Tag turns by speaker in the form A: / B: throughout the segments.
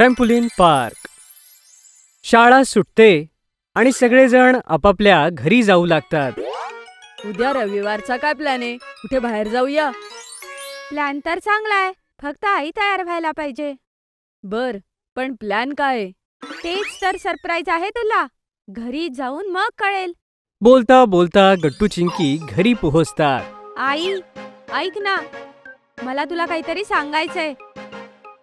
A: Trampoline park. शाळा सुटते आणि सगळेजण आपापल्या घरी जाऊ लागतात.
B: उद्या रविवारचा काय प्लॅन आहे? कुठे बाहेर जाऊया? प्लॅन तर चांगला आहे, फक्त आई तयार व्हायला पाहिजे. बर, पण प्लॅन काय आहे? तेच तर सरप्राईज आहे तुला. घरी जाऊन मग कळेल.
A: बोलता बोलता गट्टू चिंकी घरी पोहोचतात.
B: आई, ऐक ना, मला तुला काहीतरी सांगायचंय.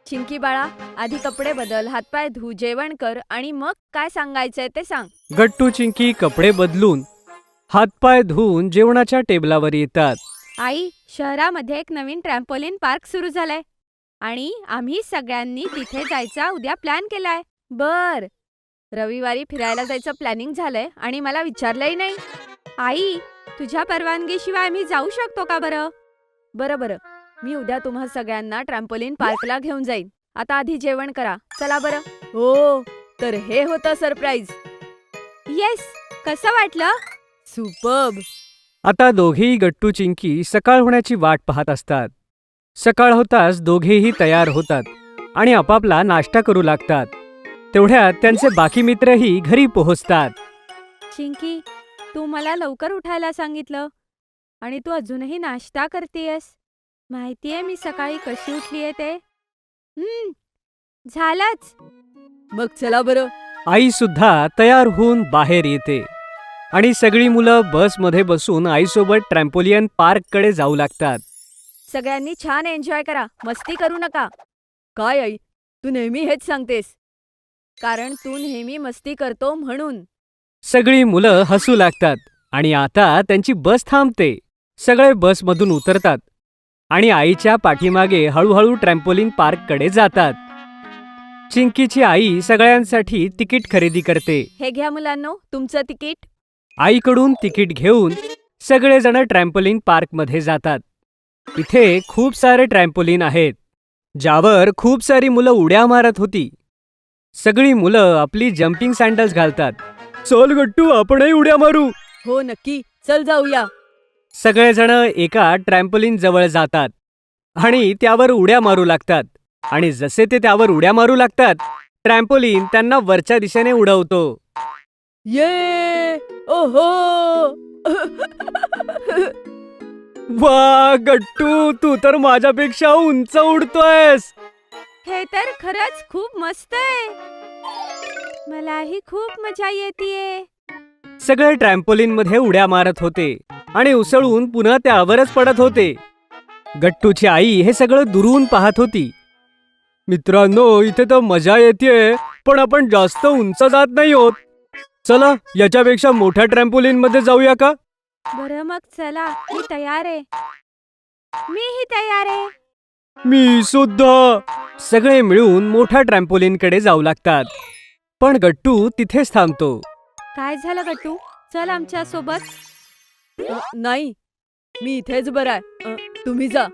B: चिंकी बाळा, आधी कपडे बदल, हातपाय धु, जेवण कर आणि मग काय सांगायचंय ते सांग.
A: गट्टू चिंकी कपडे बदलून हातपाय धुवून जेवणाच्या टेबलावर येतात.
B: आई, शहरामध्ये एक नवीन ट्रॅम्पोलिन पार्क सुरू झालाय आणि आम्ही सगळ्यांनी तिथे जायचा उद्या प्लॅन केलाय. बर, रविवारी फिरायला जायचं प्लॅनिंग झालंय आणि मला विचारलंही नाही. आई, तुझ्या परवानगीशिवाय आम्ही जाऊ शकतो का बरं? बरं बरं, मी उद्या तुम्हा सगळ्यांना ट्रॅम्पोलिन पार्कला घेऊन जाईन. आता आधी जेवण करा, चला बरं. हो, तर हे होतं सरप्राईज. येस, कसं वाटलं? सुपर्ब.
A: आता दोघेही गट्टू चिंकी सकाळ होण्याची वाट पाहत असतात. सकाळ होताच दोघेही तयार होतात आणि आपापला नाश्ता करू लागतात. तेवढ्यात त्यांचे बाकी मित्रही घरी पोहोचतात.
B: चिंकी, तू मला लवकर उठायला सांगितलं आणि तू अजूनही नाश्ता करतेयस. माहितीये मी सकाळी कशी उठलीये ते? झालंच. मग चला बरं.
A: आई सुद्धा तयार होऊन बाहेर येते आणि सगळी मुलं बसमध्ये बसून आईसोबत ट्रॅम्पोलियन पार्ककडे जाऊ लागतात.
B: सगळ्यांनी छान एन्जॉय करा, मस्ती करू नका. काय आई, तू नेहमी हेच सांगतेस? कारण तू नेहमी मस्ती करतो म्हणून.
A: सगळी मुलं हसू लागतात आणि आता त्यांची बस थांबते. सगळे बसमधून उतरतात आणि आईच्या पाठीमागे हळूहळू ट्रॅम्पोलिन पार्ककडे जातात. चिंकीची आई सगळ्यांसाठी तिकीट खरेदी करते.
B: हे घ्या मुलांनो, तुमचं तिकीट.
A: आईकडून तिकीट घेऊन सगळेजण ट्रॅम्पोलिन पार्कमध्ये जातात. इथे खूप सारे ट्रॅम्पोलिन आहेत, ज्यावर खूप सारी मुलं उड्या मारत होती. सगळी मुलं आपली जम्पिंग सँडल्स घालतात. चल गट्टू, आपणही उड्या मारू.
B: हो नक्की, चल जाऊया.
A: सगळेजण एका ट्रॅम्पोलिन जवळ जातात आणि त्यावर उड्या मारू लागतात. आणि जसे ते त्यावर उड्या मारू लागतात, ट्रॅम्पोलिन त्यांना वरच्या दिशेने उडवतो.
B: ये, ओहो.
A: वा गट्टू, तू तर माझ्यापेक्षा उंच उडतोयस.
B: हे तर खरंच खूप मस्त आहे. मलाही खूप मजा येतेय.
A: सगळे ट्रॅम्पोलिनमध्ये उड्या मारत होते आणि उसळून पुन्हा त्यावरच पडत होते. गट्टूची आई हे सगळं दुरून पाहत होती. मित्रांनो, इथे तर मजा येतेय, पण आपण जास्त उंच जात नाही आहोत. चला, याच्यापेक्षा मोठ्या ट्रॅम्पोलिन मध्ये जाऊया का?
B: बरं मग चला, मी तयार आहे. मीही तयार आहे.
A: मी सुद्धा. सगळे मिळून मोठ्या ट्रॅम्पोलिनकडे जाऊ लागतात, पण गट्टू तिथेच थांबतो.
B: काय झालं गट्टू? चल आमच्या सोबत. नाही, मी इथेच बरं आहे. तुम्ही जा.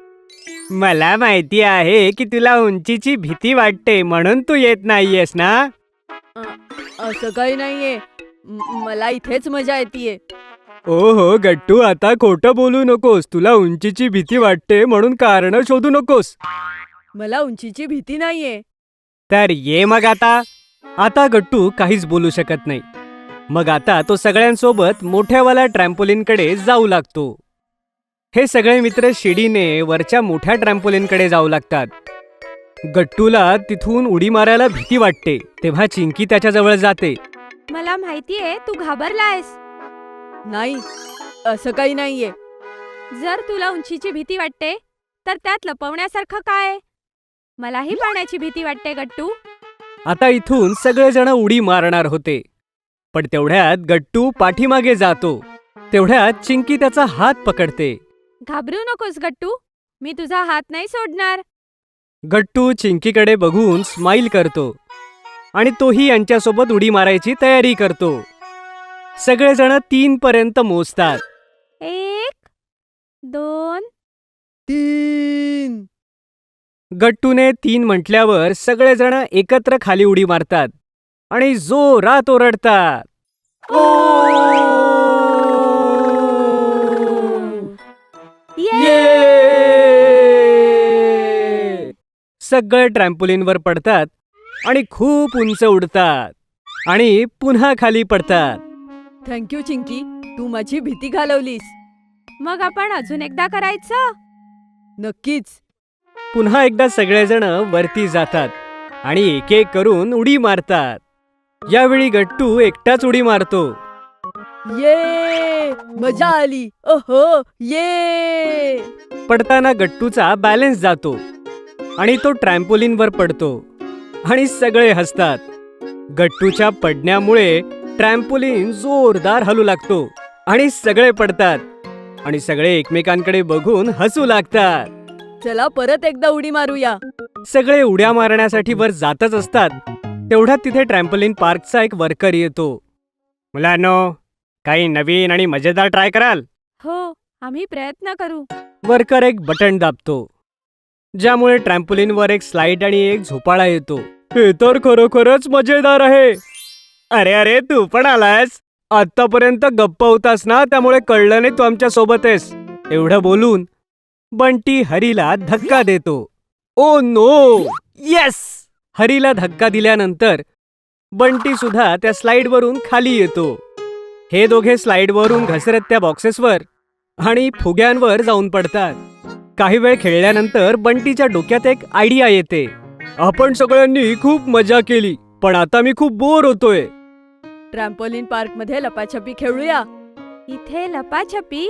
A: मला माहिती आहे की तुला उंचीची भीती वाटते, म्हणून तू येत नाहीयेस ना?
B: असं काही नाहीये, मला इथेच मजा येतेय.
A: ओहो गट्टू, आता खोटं बोलू नकोस. तुला उंचीची भीती वाटते म्हणून कारण शोधू नकोस.
B: मला उंचीची भीती नाहीये.
A: तर ये मग आता. आता गट्टू काहीच बोलू शकत नाही. मग आता तो सगळ्यांसोबत मोठ्यावाल्या ट्रॅम्पोलिनकडे जाऊ लागतो. हे सगळे मित्र शिडीने वरच्या मोठ्या ट्रॅम्पोलिनकडे जाऊ लागतात. गट्टूला तिथून उडी मारायला भीती वाटते, तेव्हा चिंकी त्याच्याजवळ जाते.
B: मला माहितीये तू घाबरलायस. नाही, असं काही नाहीये. जर तुला उंचीची भीती वाटते तर त्यात लपवण्यासारखं काय? मलाही पाण्याची भीती वाटते गट्टू.
A: आता इथून सगळेजण उडी मारणार होते, पण तेवढ्यात गट्टू पाठीमागे जातो. तेवढ्यात चिंकी त्याचा हात पकडते.
B: घाबरू नकोस गट्टू, मी तुझा हात नाही सोडणार.
A: गट्टू चिंकीकडे बघून स्माईल करतो आणि तोही यांच्यासोबत उडी मारायची तयारी करतो. सगळेजण 3 पर्यंत मोजतात.
B: 1, 2, 3.
A: गट्टूने 3 म्हटल्यावर सगळेजण एकत्र खाली उडी मारतात आणि जोरात ओरडतात. सगळे ट्रॅम्पोलिनवर पडतात आणि खूप उंच उडतात आणि पुन्हा खाली पडतात.
C: थँक्यू चिंकी, तू माझी भीती घालवलीस.
B: मग आपण अजून एकदा करायचं.
C: नक्कीच.
A: पुन्हा एकदा सगळेजण वरती जातात आणि एक एक करून उडी मारतात. यावेळी गट्टू एकटाच उडी मारतो.
C: ये मजा आली. ओहो ये.
A: पडताना गट्टूचा बॅलन्स जातो आणि तो ट्रॅम्पोलिनवर पडतो आणि सगळे हसतात. गट्टूच्या पडण्यामुळे ट्रॅम्पोलिन जोरदार हलू लागतो आणि सगळे पडतात आणि सगळे एकमेकांकडे बघून हसू लागतात.
C: चला परत एकदा उडी मारूया.
A: सगळे उड्या मारण्यासाठी वर जातच असतात. तेवढ्यात तिथे ट्रॅम्पोलिन पार्कचा एक वर्कर येतो. मुलांनो, काही नवीन आणि मजेदार ट्राय कराल?
B: हो, आम्ही प्रयत्न करू.
A: वर्कर एक बटन दाबतो, ज्यामुळे ट्रॅम्पोलिनवर एक स्लाइड आणि एक झोपाळा येतो. हे तर खरोखरच मजेदार आहे. अरे अरे, तू पण आलास. आतापर्यंत गप्प होतास ना, त्यामुळे कळलं नाही तू आमच्या सोबत आहेस. एवढं बोलून बंटी हरीला धक्का देतो. Oh no! येस! हरीला धक्का दिल्यानंतर बंटी सुद्धा त्या स्लाइडवरून खाली येतो. हे दोघे स्लाइडवरून घसरत त्या बॉक्सेसवर आणि फुग्यांवर जाऊन पडतात. काही वेळ खेळल्यानंतर बंटीच्या डोक्यात एक आयडिया येते. आपण सगळ्यांनी खूप मजा केली, पण आता मी खूप बोर होतोय.
C: ट्रॅम्पोलिन पार्क मध्ये लपाछपी खेळूया.
B: इथे लपाछपी?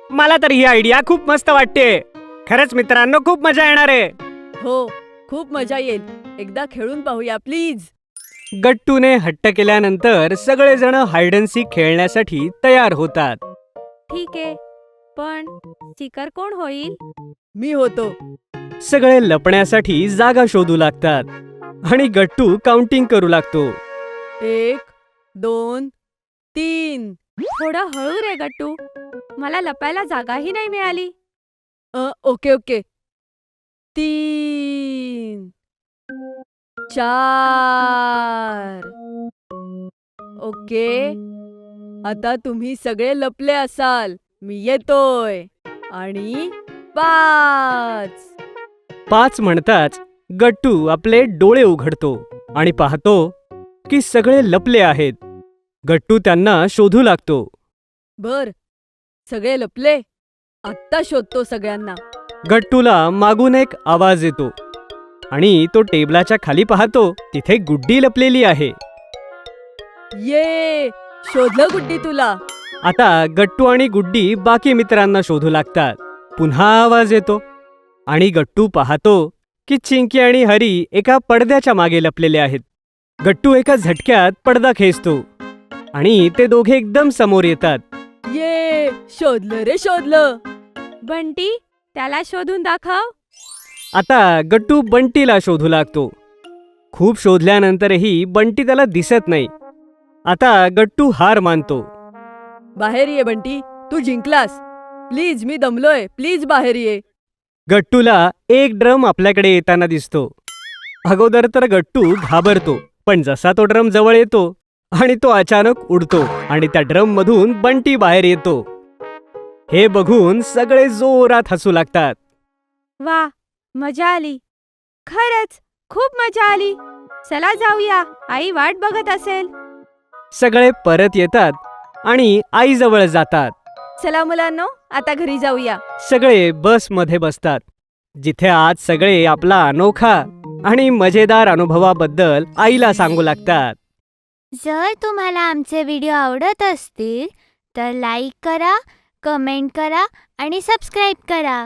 A: मला तर ही आयडिया खूप मस्त वाटते. खरंच मित्रांनो, खूप मजा येणार आहे.
C: हो, खूप मजा येईल. एकदा खेळून पाहूया प्लीज.
A: गट्टूने हट्ट केल्यानंतर सगळेजण हाइड अँड सीक खेळण्यासाठी तयार होतात.
B: ठीक आहे, पण स्टिकर कोण होईल?
C: मी होतो.
A: सगळे लपण्यासाठी जागा शोधू लागतात आणि गट्टू काउंटिंग करू लागतो.
C: 1 2 3.
B: थोडं हळू रे गट्टू, मला लपायला जागाही नाही मिळाली.
C: Okay okay. 3 4. ओके, आता तुम्ही सगळे लपले असाल. मी येतोय. आणि 5.
A: 5 म्हणताच गट्टू आपले डोळे उघडतो आणि पाहतो की सगळे लपले आहेत. गट्टू त्यांना शोधू लागतो.
C: बर, सगळे लपले. आत्ता शोधतो सगळ्यांना.
A: गट्टूला मागून एक आवाज येतो आणि तो टेबलाच्या खाली पाहतो. तिथे गुड्डी लपलेली आहे.
C: ये, शोधलं गुड्डी तुला.
A: आता गट्टू आणि गुड्डी बाकी मित्रांना शोधू लागतात. पुन्हा आवाज येतो आणि गट्टू पाहतो की चिंकी आणि हरी एका पडद्याच्या मागे लपलेले आहेत. गट्टू एका झटक्यात पडदा खेचतो आणि ते दोघे एकदम समोर येतात.
C: ये, शोधलं रे शोधलं.
B: बंटी, त्याला शोधून दाखव.
A: आता गट्टू बंटीला शोधू लागतो. खूप शोधल्यानंतरही बंटी त्याला दिसत नाही. आता गट्टू हार मानतो.
C: बाहेर ये बंटी, तू जिंकलास. प्लीज, मी दमलोय. प्लीज बाहेर ये.
A: गट्टूला एक ड्रम आपल्याकडे येताना दिसतो. अगोदर तर गट्टू घाबरतो, पण जसा तो ड्रम जवळ येतो आणि तो अचानक उडतो आणि त्या ड्रम मधून बंटी बाहेर येतो. हे बघून सगळे जोरात हसू लागतात.
B: वा, मजा आली. खरंच खूप मजा आली. चला जाऊया, आई वाट बघत असेल.
A: सगळे परत येतात आणि आईजवळ जातात.
C: चला मुलांनो, आता घरी जाऊया.
A: सगळे बसमध्ये बसतात, जिथे आज सगळे आपला अनोखा आणि मजेदार अनुभवाबद्दल आईला सांगू लागतात.
D: जर तुम्हाला आमचे व्हिडिओ आवडत असतील तर लाईक करा, कमेंट करा आणि सबस्क्राईब करा.